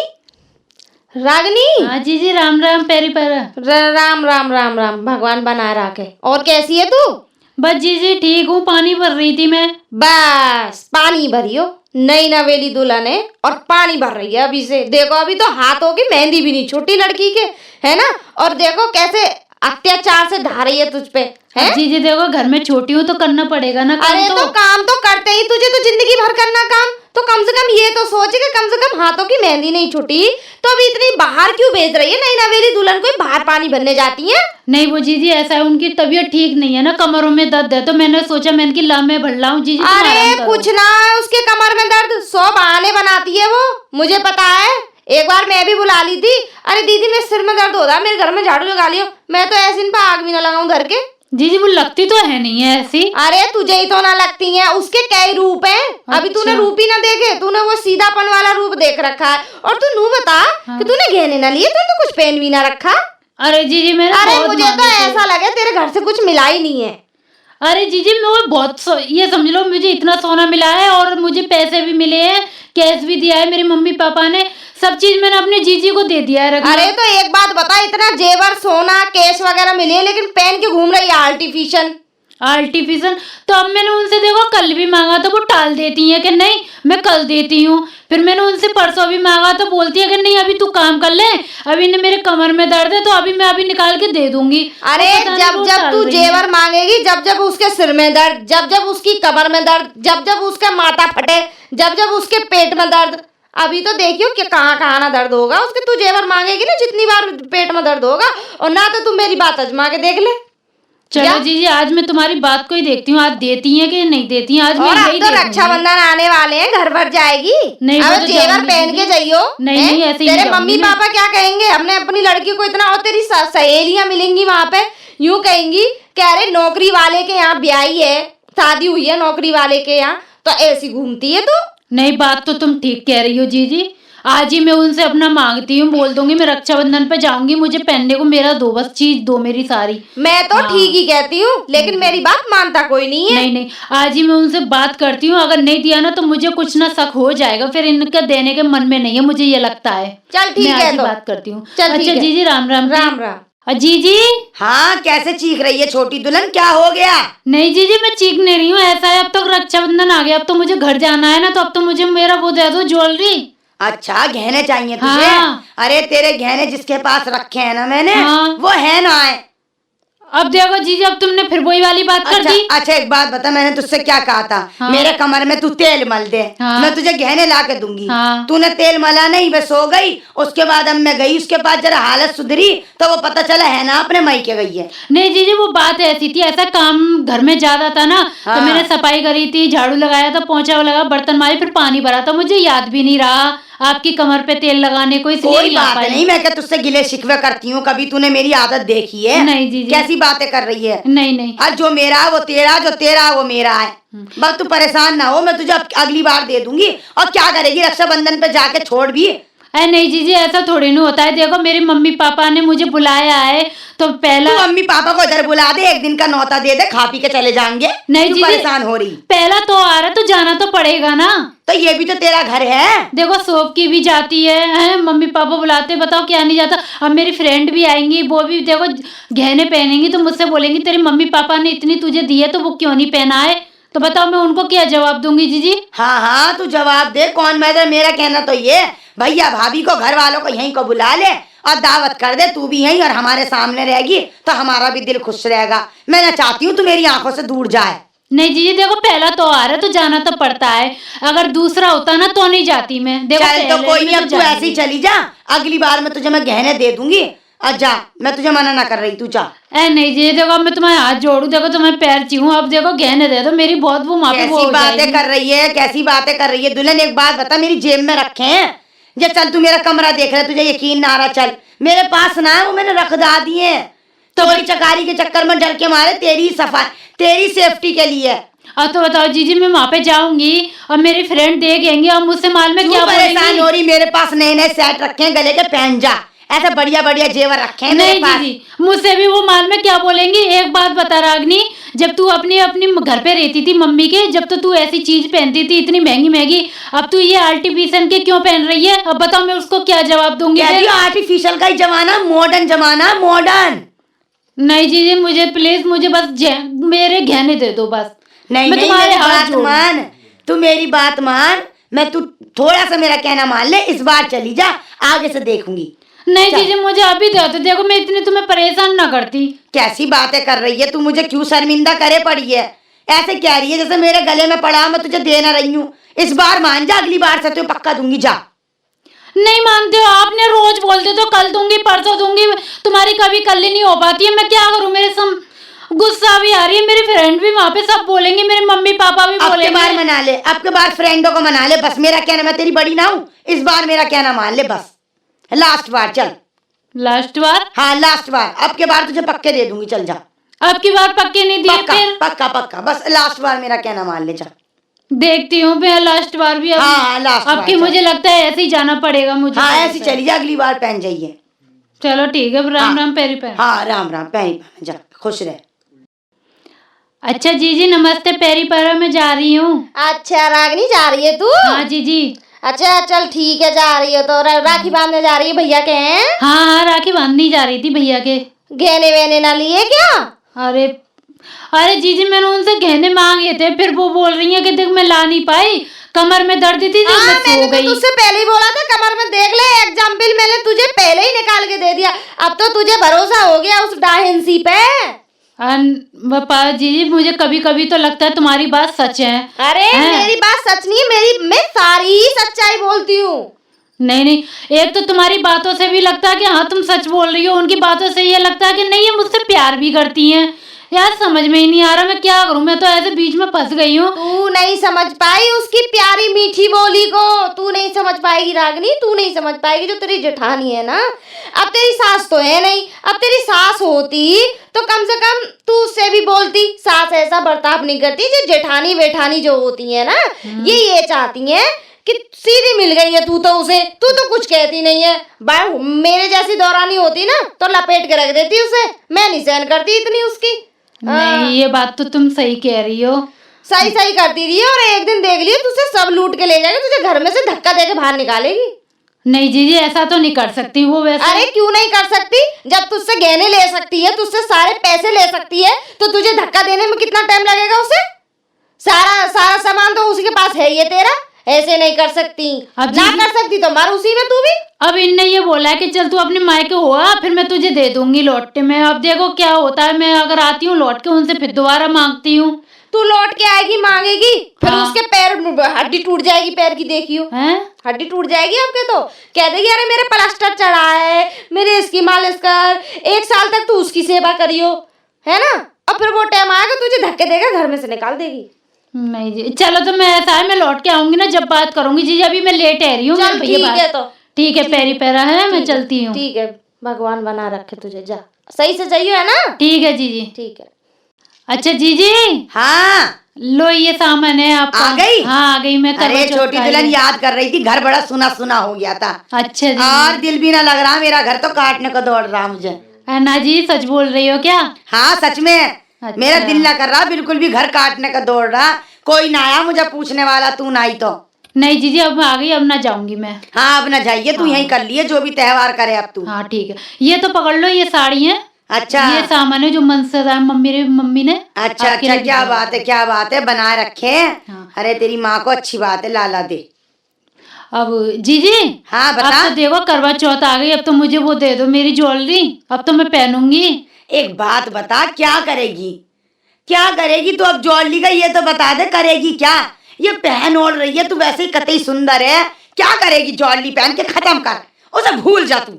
रागनी। हाँ जीजी राम राम पेरी पर। राम राम राम राम, भगवान बनाए रखे। और कैसी है तू? बस जीजी ठीक हूँ, पानी भर रही थी मैं। बस पानी भरियो, नई नवेली दुल्हन है और पानी भर रही है अभी से। देखो अभी तो हाथों की मेहंदी भी नहीं छूटी लड़की के, है ना? और देखो कैसे अत्याचार से ढा रही है तुझ पे, है? जीजी देखो घर में छोटी हूँ तो करना पड़ेगा ना काम। अरे तो काम तो करते ही, तुझे तो जिंदगी भर करना काम। तो कम से कम ये तो सोच कि कम से कम हाथों की मेहंदी नहीं छूटी, तो अभी इतनी बाहर क्यों भेज रही है नई नवेली दुल्हन को? बाहर पानी भरने जाती है? नहीं वो जीजी ऐसा है, उनकी तबीयत ठीक नहीं है ना, कमरों में दर्द है, तो मैंने सोचा मैं इनकी लामे भर लाऊं। जीजी तुम आराम अरे करो। कुछ ना है उसके कमर में दर्द, 100 बहाने बनाती है वो, मुझे पता है। एक बार मैं भी बुला ली थी, अरे दीदी मेरे सिर में दर्द हो रहा है, मेरे घर में झाड़ू लगा लियो। मैं तो ऐसे इन पर आग भी ना लगाऊं घर के। जीजी वो लगती तो है नहीं है ऐसी। अरे तुझे ही तो ना लगती है, उसके कई रूप हैं। अभी तूने अच्छा। रूप ही ना देखे, तूने वो सीधापन वाला रूप देख रखा है। और तू नू बता कि तूने गहने ना लिए, तूने तो कुछ पहन भी ना रखा। अरे जीजी मैंने अरे बहुत मुझे तो मांगे थे। ऐसा लगे तेरे घर से कुछ मिला ही नहीं है। अरे जीजी मैं वो ये समझ लो मुझे इतना सोना मिला है और मुझे पैसे भी मिले हैं, कैश भी दिया है मेरे मम्मी पापा ने, सब चीज मैंने अपने जीजी को दे दिया है रखना। अरे तो एक बात बता, इतना जेवर सोना कैश वगैरह मिले हैं, लेकिन पहन के घूम रही है आर्टिफिशियल। तो अब मैंने उनसे देखो कल भी मांगा तो वो टाल देती हैं कि नहीं मैं कल देती हूँ। फिर मैंने उनसे परसों भी मांगा तो बोलती है कि नहीं अभी तू काम कर ले, अभी ने मेरे कमर में दर्द है तो अभी मैं अभी निकाल के दे दूंगी। अरे तो पता नहीं जब वो जब टाल तू रही है। जेवर मांगेगी, जब जब उसके सिर में दर्द, जब जब उसकी कमर में दर्द, जब जब उसका माथा फटे, जब जब उसके पेट में दर्द, अभी तो देखियो कि कहाँ कहाँ ना दर्द होगा उसके। तू जेवर मांगेगी ना, जितनी बार पेट में दर्द होगा, और ना तो तू मेरी बात आजमा के देख ले। चलो जीजी आज मैं तुम्हारी बात को ही देखती हूँ, आज देती हैं कि नहीं देती हैं, आज मैं और अब यही तो देखूंगी। रक्षाबंधन आने वाले हैं, घर भर जाएगी। नहीं, वो अब तो जेवर जाऊंगी पहन के दीदी। जाइयो। नहीं, हैं? नहीं, ऐसे ही तेरे जाऊंगी मम्मी मैं। पापा क्या कहेंगे? हमने अपनी लड़की को इतना, और तेरी सहेलियां मिलेंगी वहां पे, यूं कहेंगी कि अरे नौकरी वाले के यहाँ ब्याही है, शादी हुई है नौकरी वाले के यहाँ, तो ऐसी घूमती है तू। नहीं बात तो तुम ठीक कह रही हो जीजी, आज ही मैं उनसे अपना मांगती हूँ, बोल दूंगी मैं रक्षाबंधन पे जाऊंगी, मुझे पहनने को मेरा दो, बस चीज दो मेरी सारी। मैं तो हाँ। ठीक ही कहती हूँ, लेकिन मेरी बात मानता कोई नहीं है। नहीं नहीं आज ही मैं उनसे बात करती हूँ, अगर नहीं दिया ना तो मुझे कुछ ना शक हो जाएगा, फिर इनका देने के मन में नहीं है, मुझे ये लगता है। चल ठीक मैं आज है ही तो बात करती हूँ। चल ठीक अच्छा है। जीजी राम राम। राम राम। जीजी हाँ कैसे चीख रही है छोटी दुल्हन, क्या हो गया? नहीं जीजी मैं चीख नहीं रही हूँ, ऐसा है अब तो रक्षाबंधन आ गया, अब तो मुझे घर जाना है ना, तो अब तो मुझे मेरा वो दे दो ज्वेलरी। अच्छा गहने चाहिए तुझे? हाँ। अरे तेरे गहने जिसके पास रखे हैं ना मैंने, हाँ। वो है ना है। अब देखो जीजी अब तुमने फिर वही वाली बात कर अच्छा दी। अच्छा एक बात बता, मैंने तुझसे क्या कहा था? हाँ। मेरे कमर में तू तेल मल दे, हाँ। मैं तुझे गहने ला के दूंगी। हाँ। तूने तेल मला नहीं, बस सो गई। उसके बाद अब मैं गई उसके पास, जरा हालत सुधरी तो वो पता चला है ना अपने मायके गई है। नहीं जीजी वो बात ऐसी थी, ऐसा काम घर में ज्यादा था ना, हाँ। तो मैंने सफाई करी थी, झाड़ू लगाया था, पोंछा लगा, बर्तन मारे, फिर पानी भरा था, मुझे याद भी नहीं रहा। आपकी कमर पे तेल लगाने को, इसलिए कोई नहीं आ बात पाई। नहीं, मैं क्या तुझसे गिले शिकवे करती हूँ? कभी तूने मेरी आदत देखी है? नहीं जीजी। कैसी बातें कर रही है? नहीं नहीं। आज जो मेरा है वो तेरा, जो तेरा है वो मेरा है। बस तू परेशान ना हो, मैं तुझे अगली बार दे दूंगी। और क्या करेगी, रक्षाबंधन पे जाके छोड़ भी? अरे नहीं जीजी, ऐसा थोड़ी नहीं होता है। देखो मेरे मम्मी पापा ने मुझे बुलाया है तो पहला, तू मम्मी पापा को इधर बुला दे, एक दिन का नौता दे दे, खा पी के चले जाएंगे। नहीं तू जीजी, परेशान हो रही? पहला तो आ रहा तो जाना तो पड़ेगा ना। तो ये भी तो तेरा घर है। देखो सोप की भी जाती है, मम्मी पापा बुलाते, बताओ क्या नहीं जाता। अब मेरी फ्रेंड भी आएंगी, वो भी देखो गहने पहनेंगी तो मुझसे बोलेंगी तेरे मम्मी पापा ने इतनी तुझे दी है तो वो क्यों नहीं पहनाए। तो बताओ मैं उनको क्या जवाब दूंगी जीजी। हाँ हाँ, तू जवाब दे। कौन मैं? मेरा कहना तो ये, भैया भाभी को, घर वालों को यहीं को बुला ले और दावत कर दे। तू भी यहीं और हमारे सामने रहेगी तो हमारा भी दिल खुश रहेगा। मैं ना चाहती हूँ तू मेरी आंखों से दूर जाए। नहीं जीजी, देखो पहला तो आ रहा है तो जाना तो पड़ता है। अगर दूसरा होता ना तो नहीं जाती मैं। देखो चल तो पहले कोई में नहीं, अब तू जाऊंगी। ऐसे ही चली जा। अगली बार मैं तुझे मैं गहने दे दूंगी। और जा, मैं तुझे मना ना कर रही, तू जा। ए नहीं जी, देखो अब मैं तुम्हारे हाथ जोड़ू, देखो तुम्हारे पैर छूऊं, अब देखो गहने दे दो मेरी, बहुत वो वहाँ पे वो कैसी हो बातें जाएगी। कर रही है, कैसी बातें कर रही है? दुल्हन एक बात बता, मेरी जेब में रखे हैं ये? चल तू मेरा कमरा देख रहा है, तुझे यकीन ना आ रहा, चल मेरे पास ना है, वो मैंने रख दा दिए तो चोरी चकारी के चक्कर में डर के मारे, तेरी सफाई, तेरी सेफ्टी के लिए। अब तो बताओ जीजी, मैं वहाँ पे जाऊंगी और मेरी फ्रेंड देखेंगी और मुझसे माल में तू क्या परेशान बोलेंगी। हो रही? मेरे पास नए नए सेट रखे हैं, गले के पहन जा। ऐसे बढ़िया बढ़िया जेवर रखे हैं मेरे नहीं पास। जीजी, मुझसे भी वो माल में क्या बोलेंगी। एक बात बता रागनी, जब तू अपनी अपनी घर पे रहती थी मम्मी के, जब तो तू ऐसी चीज पहनती थी इतनी महंगी महंगी, अब तू ये आर्टिफिशियल के क्यों पहन रही है? अब बताओ मैं उसको क्या जवाब दूंगी फिर? आर्टिफिशियल का ही जमाना, मॉडर्न जमाना, मॉडर्न। नहीं जीजी, मुझे प्लीज, मुझे बस मेरे गहने दे दो बस। नहीं मैं नहीं, तुम्हारे मेरी हाथ बात जोड़ू। मान, तू मेरी बात मान। मैं तू थोड़ा सा मेरा कहना मान ले, इस बार चली जा, आगे से देखूंगी। नहीं जीजी, मुझे अभी दे दो, देखो मैं इतनी तुम्हें परेशान ना करती। कैसी बातें कर रही है तू? मुझे क्यों शर्मिंदा करे पड़ी है? ऐसे कह रही है जैसे मेरे गले में पड़ा, मैं तुझे दे ना रही हूँ। इस बार मान जा, अगली बार से तो पक्का दूंगी, जा। नहीं मानते हो आपने, रोज बोलते तो कल दूंगी परसों दूंगी, तुम्हारी कभी कल ही नहीं हो पाती है। मैं क्या करूं, मेरे गुस्सा भी आ रही है, मेरी फ्रेंड भी वहाँ पे सब बोलेंगे, मेरे मम्मी पापा भी अब के बोलेंगे। बार मना ले, अब के बार फ्रेंडों को मना ले, बस मेरा कहना, मैं तेरी बड़ी ना हूँ, इस बार मेरा कहना मान ले, बस लास्ट बार। चल लास्ट बार? हाँ लास्ट बार, अब के बार तुझे पक्के दे दूंगी, चल जा। अब की बार पक्के नहीं दिए पक्का फिर? पक्का पक्का, बस लास्ट बार मेरा कहना मान ले, जा। देखती हूँ मैं लास्ट बार भी। हाँ, हाँ, last अब बार की चल। मुझे लगता है ऐसे ही जाना पड़ेगा मुझे। हाँ ऐसी चली जा, अगली बार पहन जाइए। चलो ठीक है, राम हाँ। राम पेरी पैर। हाँ राम राम, पहन जा, खुश रह। अच्छा जीजी नमस्ते, पेरी पैरा में जा रही हूँ। अच्छा रागनी जा रही है तू? हाँ जीजी। अच्छा चल ठीक है, जा रही है तो राखी बांधने जा रही है भैया के हैं? हाँ हाँ, राखी बांधनी जा रही थी भैया के। गहने वेने ना लिए क्या? अरे अरे जीजी, मैंने उनसे गहने मांगे थे, फिर वो बोल रही है कि देख मैं ला नहीं पाई, कमर में दर्द थी तो मैं सो मैंने गई। तो तुझसे पहले ही बोला था कमर में देख ले, एग्जाम्पल मैंने तुझे पहले ही निकाल के दे दिया। अब तो तुझे भरोसा हो गया उस डाहिंसी पे। पापा जीजी, मुझे कभी कभी तो लगता है तुम्हारी बात सच है। अरे मेरी बात सच नहीं है, मैं सारी ही सच्चाई बोलती हूँ। नहीं नहीं, एक तो तुम्हारी बातों से भी लगता है कि हाँ तुम सच बोल रही हो, उनकी बातों से ये लगता है कि नहीं ये मुझसे प्यार भी करती हैं। यार समझ में ही नहीं आ रहा मैं क्या करूं, मैं तो ऐसे बीच में फंस गई हूँ। तू नहीं समझ पाई उसकी प्यारी मीठी बोली को, तू नहीं समझ पाएगी रागनी, तू नहीं समझ पाएगी। जो तेरी जेठानी है ना, अब तेरी सास तो है नहीं, अब तेरी सास होती तो कम से कम तू उससे भी बोलती। सास ऐसा बर्ताव नहीं करती। जो जेठानी वेठानी जो होती है ना, ये चाहती है कि सीधी मिल गई है तू तो उसे, तू तो कुछ कहती नहीं है। मेरे जैसी दौरानी होती ना तो लपेट के रख देती उसे, मैं नहीं सहन करती इतनी उसकी। नहीं ये बात तो तुम सही कह रही हो। सही सही करती रही है, और एक दिन देख लियो तुझसे सब लूट के ले जाएगी, तुझे घर में से धक्का देके बाहर निकालेगी। नहीं जीजी, ऐसा तो नहीं कर सकती वो वैसे। अरे क्यों नहीं कर सकती? जब तुझसे गहने ले सकती है, तुझसे सारे पैसे ले सकती है, तो तुझे धक्का देने में कितना टाइम लगेगा उसे? सारा सारा सामान तो उसी के पास है, ये तेरा। ऐसे नहीं कर सकती। अब ना जी- कर सकती तो मार उसी में तू भी। अब इनने ये बोला है कि चल तू अपने मायके हुआ, फिर मैं तुझे दे दूंगी लौट में। अब देखो क्या होता है, मैं अगर आती हूँ लौट के उनसे फिर दोबारा मांगती हूँ। तू लौट के आएगी मांगेगी, फिर हाँ। उसके पैर हड्डी टूट जाएगी, पैर की देखियो हैं? हड्डी टूट जाएगी आपके। तो कह देगी अरे मेरे प्लास्टर चढ़ा है, मेरे इसकी मालिश कर, 1 साल तक तू उसकी सेवा करियो, है ना। और फिर वो टाइम आएगा तुझे धक्के देगा, घर में से निकाल देगी। नहीं जी, चलो तो मैं ऐसा है, मैं लौट के आऊंगी ना, जब बात करूंगी जी। अभी मैं लेट आ रही हूँ, चल मेरे भैया ठीक बाहर- है तो ठीक है, पैरी पैरा है, मैं चलती हूँ। ठीक है, भगवान बना रखे तुझे, जा सही से जाइयो, है ना? ठीक है जीजी। ठीक है। अच्छा जीजी, हाँ लो ये सामान है आपका। आ गई? हाँ आ गई मैं। अरे करवा चौथ छोटी का दुल्हन है। याद कर रही थी, घर बड़ा सुना सुना हो गया था अच्छा जी। और दिल भी ना लग रहा, मेरा घर तो काटने को दौड़ रहा मुझे। अन्ना जी सच बोल रही हो क्या? हाँ सच में, अच्छा। मेरा दिल ना कर रहा बिल्कुल भी, घर काटने का दौड़ रहा। कोई ना आया मुझे पूछने वाला, तू ना आई तो। नहीं जीजी, अब आ गई, अब ना जाऊंगी मैं। हाँ अब ना जाइए, तू यहीं कर लिए जो भी त्योहार करे अब तू। हाँ ठीक है, ये तो पकड़ लो, ये साड़ी है। अच्छा ये सामान है जो मन से था, मम्मी ने अच्छा आपके अच्छा, लिए क्या भिजवाया। बात है, क्या बात है, बनाए रखे। हाँ। अरे तेरी माँ को अच्छी बात है, लाला दे। अब जीजी, हाँ बता। अब तो देखो करवा चौथ आ गई, अब तो मुझे वो दे दो, मेरी ज्वेलरी, अब तो मैं पहनूंगी। एक बात बता, क्या करेगी, क्या करेगी तू अब ज्वेलरी का, ये तो बता दे करेगी क्या। ये पहन ओढ़ रही है तू, वैसे ही कतई सुंदर है, क्या करेगी ज्वेलरी पहन के, खत्म कर उसे, भूल जा तू।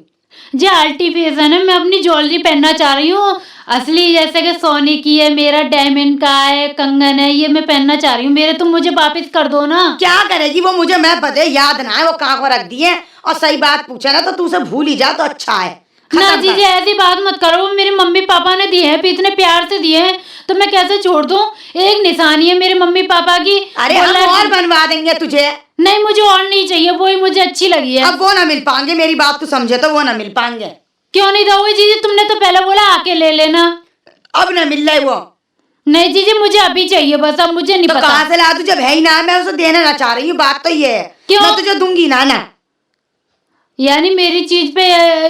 जी आर्टिफिशियल है, मैं अपनी ज्वेलरी पहनना चाह रही हूँ। असली जैसे कि सोने की है, मेरा डायमंड का है, कंगन है, ये मैं पहनना चाह रही हूँ। मेरे तुम मुझे वापस कर दो ना। क्या करेगी वो, मुझे मैं बदे याद ना है वो कहाँ को रख दिए। और सही बात पूछे ना तो तू उसे भूल ही जा तो अच्छा है। ना खत्म जीजी कर। ऐसी बात मत करो, वो मेरे मम्मी पापा ने दिए हैं, इतने प्यार से दिए हैं, तो मैं कैसे छोड़ दूं। एक निशानी है मेरे मम्मी पापा की। अरे हम और बनवा देंगे तुझे। नहीं मुझे और नहीं चाहिए, वो ही मुझे अच्छी लगी है। अब वो ना मिल पाएंगे, मेरी बात तू समझे तो, वो ना मिल पाएंगे। क्यों नहीं दोगे जीजी, तुमने तो पहले बोला आके ले लेना। अब ना मिल रहे वो। नहीं जीजी मुझे अभी चाहिए बस, अब मुझे नहीं तो पता। कहाँ से ला, तुझे है ही ना, मैं उसे देना ना चाह रही हूँ, बात तो ये है। क्यों? मैं तुझे दूंगी ना ना। यानी मेरी चीज पे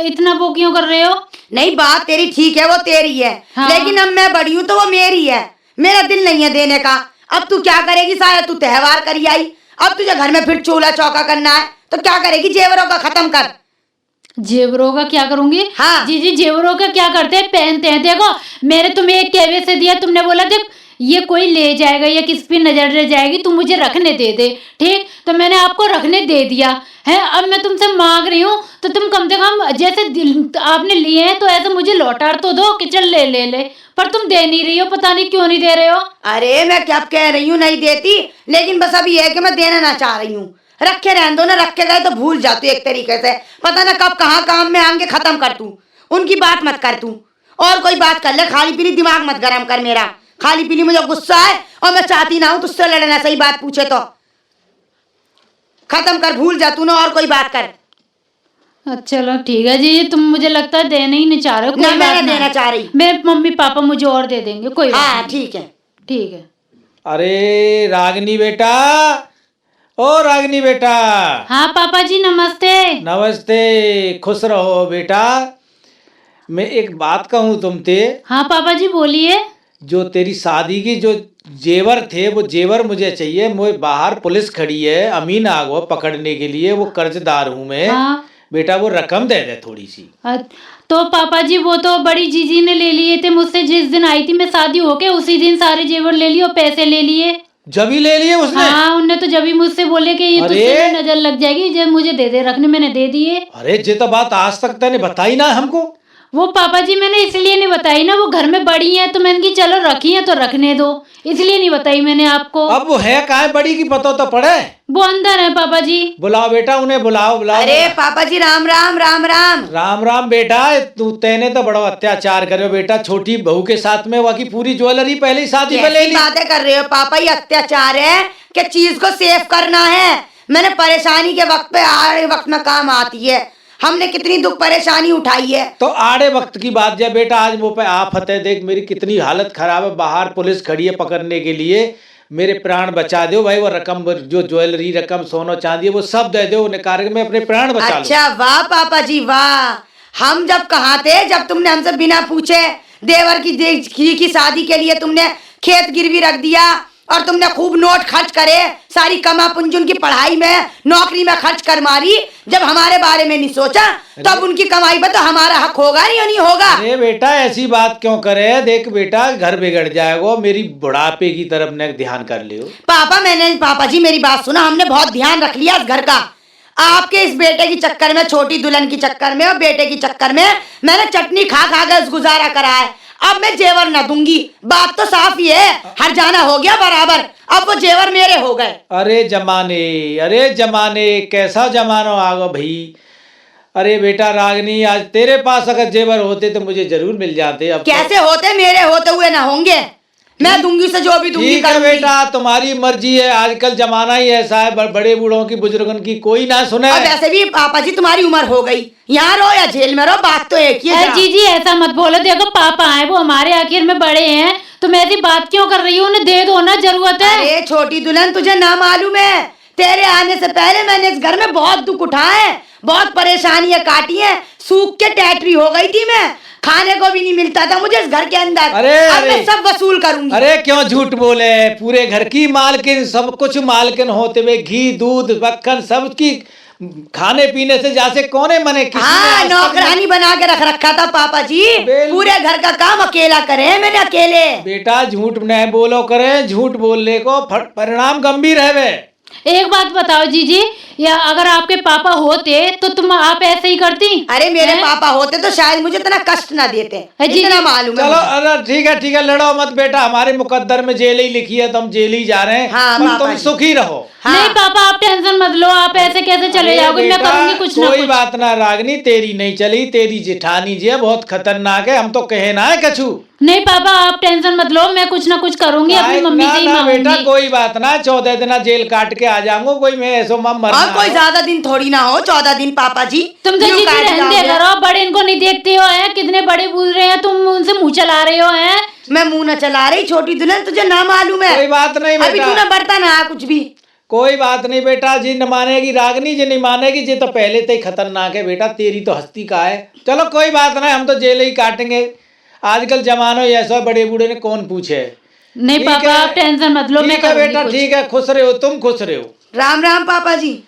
इतना वो क्यों कर रहे हो? नहीं बात तेरी ठीक है, वो तेरी है। हाँ। लेकिन अब मैं बड़ी हूँ तो वो मेरी है, मेरा दिल नहीं है देने का। अब तू क्या करेगी, शायद तू त्योहार करी आई, अब तुझे घर में फिर चूल्हा चौका करना है तो क्या करेगी, जेवरों का खत्म कर। जेवरों का क्या करूंगी? हाँ। जीजी जेवरों का क्या करते हैं, पहनते हैं। देखो मैंने तुम्हें एक केवे से दिया, तुमने बोला देख ये कोई ले जाएगा या किस पे नजर रह जाएगी, तू मुझे रखने दे दे। ठीक, तो मैंने आपको रखने दे दिया है। अब मैं तुमसे मांग रही हूँ तो तुम कम से कम जैसे आपने लिए हैं तो ऐसे मुझे लौटा तो दो कि चल ले ले ले, पर तुम दे नहीं रही हो, पता नहीं क्यों नहीं दे रहे हो। अरे मैं क्या कह रही हूँ, नहीं देती, लेकिन बस अभी है कि मैं देना ना चाह रही हूँ। रखे रहने दो ना, रखे गए तो भूल जाती एक तरीके से, पता ना कब कहाँ काम में आएंगे, खत्म कर तू उनकी बात मत कर तू, और कोई बात कर ले, खाली पीली दिमाग मत गरम कर मेरा। खाली पीली मुझे गुस्सा है और मैं चाहती ना हूँ तुझसे लड़ना, सही बात पूछे तो खत्म कर, भूल जा तू ना और कोई बात कर। अच्छा चलो ठीक है जी, तुम मुझे लगता है देने ही नहीं चाह रहे हो। ना कोई मैं बात नहीं देना नहीं, चाह रही। मेरे मम्मी पापा मुझे और दे देंगे, कोई बात हाँ नहीं। ठीक है। ठीक है। अरे रागनी बेटा, ओ रागनी बेटा। हाँ पापा जी नमस्ते। नमस्ते, खुश रहो बेटा। मैं एक बात कहूँ तुमसे, हाँ पापा जी बोलिए। जो तेरी शादी की जो जेवर थे वो जेवर मुझे चाहिए। मुझे बाहर पुलिस खड़ी है, अमीन आ गो पकड़ने के लिए, वो कर्जदार हूँ मैं। हाँ। बेटा वो रकम दे दे थोड़ी सी। तो पापा जी वो तो बड़ी जीजी ने ले लिए थे मुझसे, जिस दिन आई थी मैं शादी होके उसी दिन सारे जेवर ले लिए और पैसे ले लिए। जब ही ले लिए उसने? हाँ उनने तो जब ही मुझसे बोले कि ये अरे! तुझसे नजर लग जाएगी, जब मुझे दे दे रखने, मैंने दे दिए। अरे ये तो बात आज तक तूने बताई ना हमको। वो पापा जी मैंने इसलिए नहीं बताई ना, वो घर में बड़ी है तो मैंने की चलो रखी है तो रखने दो, इसलिए नहीं बताई मैंने आपको। अब वो है काहे बड़ी की पता तो पड़े। वो अंदर है पापा जी। बुलाओ बेटा उन्हें, बुलाओ बुलाओ। अरे पापा जी राम राम राम राम। राम राम बेटा, तू तेने तो बड़ा अत्याचार करे बेटा, छोटी बहू के साथ में वहाँ की पूरी ज्वेलरी पहले ही शादी में ले कैसी ली। बातें कर रहे हो पापा, ये अत्याचार है कि चीज को सेव करना है। मैंने परेशानी के वक्त पे आड़े वक्त में काम आती है, हमने कितनी दुख परेशानी उठाई है। तो आड़े वक्त की बात जब बेटा आज वो पे आफत है, देख मेरी कितनी हालत खराब है, बाहर पुलिस खड़ी है पकड़ने के लिए, मेरे प्राण बचा दो भाई। वो रकम जो ज्वेलरी रकम सोना चांदी है वो सब दे दो, उन्हें कार्य में अपने प्राण बचा लो। अच्छा वाह पापा जी वाह, हम जब कहाँ थे जब तुमने हमसे बिना पूछे देवर की शादी के लिए तुमने खेत गिरवी रख दिया और तुमने खूब नोट खर्च करे, सारी कमा पूंजी उनकी पढ़ाई में नौकरी में खर्च कर मारी। जब हमारे बारे में नहीं सोचा तब उनकी कमाई पर तो हमारा हक होगा या नहीं होगा? अरे बेटा ऐसी बात क्यों करे, देख बेटा घर बिगड़ जाएगा, मेरी बुढ़ापे की तरफ ने ध्यान कर लियो। पापा जी मेरी बात सुना, हमने बहुत ध्यान रख लिया इस घर का। आपके इस बेटे की चक्कर में, छोटी दुल्हन की चक्कर में और बेटे की चक्कर में मैंने चटनी खा खा कर गुजारा करा है। अब मैं जेवर ना दूंगी। बात तो साफ ही है, हर जाना हो गया बराबर, अब वो जेवर मेरे हो गए। अरे जमाने कैसा जमाना आ गया भाई। अरे बेटा रागनी, आज तेरे पास अगर जेवर होते तो मुझे जरूर मिल जाते। अब कैसे होते, मेरे होते हुए ना होंगे। मैं दूंगी से जो भी दूंगी ठीक है करूंगी। बेटा, तुम्हारी मर्जी है। आजकल जमाना ही ऐसा है, बड़े बूढ़ों की बुजुर्गों की कोई ना सुने। अब वैसे भी पापा जी तुम्हारी उम्र हो गई, यहाँ रहो या जेल में रहो, बात तो एक ही है। अरे जरा। जीजी ऐसा मत बोलो, देखो पापा आए वो हमारे आखिर में बड़े हैं, तुम ऐसी बात क्यों कर रही हो? उन्हें दे दो ना, जरूरत है। अरे छोटी दुल्हन, तुझे ना मालूम है, तेरे आने से पहले मैंने इस घर में बहुत दुख उठाए हैं, बहुत परेशानियां काटी हैं, सूख के टैटरी हो गई थी मैं, खाने को भी नहीं मिलता था मुझे इस घर के अंदर। अब मैं सब वसूल करूंगी। अरे क्यों झूठ बोले, पूरे घर की मालकिन, सब कुछ मालकिन होते हुए घी दूध मक्खन सबकी खाने पीने से जैसे कौने मने किसी ने हाँ, आज तक नौकरानी बना के रख रखा था पापा जी, पूरे घर का काम अकेला करे मैंने, अकेले। बेटा झूठ नहीं बोलो करे, झूठ बोलने को परिणाम गंभीर है वे। एक बात बताओ जीजी, या अगर आपके पापा होते तो तुम आप ऐसे ही करती? अरे मेरे पापा होते तो शायद मुझे इतना कष्ट ना देते, इतना मालूम है चलो मुझे। अरे ठीक है लड़ो मत बेटा, हमारे मुकद्दर में जेल ही लिखी है तो हम जेल ही जा रहे हैं। हाँ, पर पापा तुम जी। सुखी रहो। हाँ। नहीं पापा आप टेंशन मत लो, आप ऐसे कैसे चले अरे जाओगे? मैं बेटा, करूंगी कुछ ना कोई कुछ। बात ना रागनी, तेरी नहीं चली, तेरी जेठानी जी है बहुत खतरनाक है, हम तो कहे ना है कछु। नहीं पापा आप टेंशन मत लो, मैं कुछ ना कुछ करूंगी, अपनी मम्मी से ही ना बेटा मांगूंगी। कोई बात ना, 14 दिन जेल काट के आ जाऊंगा, कोई मैं ऐसो मरना हाँ, कोई हो। ज्यादा दिन थोड़ी ना हो, 14 दिन पापा जी। तुम तो यूं जीजी काट रहने जाओगे। करो, बड़े इनको नहीं देखते हो है, कितने बड़े बोल रहे हैं, तुम उनसे मुंह चला रहे हो है। मैं मुंह न चला रही छोटी दुल्हन, तुझे ना मालूम है। कोई बात नहीं अभी बेटा। तूने बरता ना कुछ भी। कोई बात नहीं बेटा, जी न मानेगी रागनी, जी नहीं मानेगी, जी तो पहले से ही खतरनाक है बेटा, तेरी तो हस्ती का है। चलो कोई बात नहीं, हम तो जेल ही काटेंगे, आजकल जमाना ही ऐसा है, बड़े बूढ़े ने कौन पूछे। नहीं ठीक पापा है। आप टेंशन मत लो, मैं ठीक है करूंगी बेटा, कुछ। ठीक है, खुश रहो, तुम खुश रहो। राम राम पापा जी।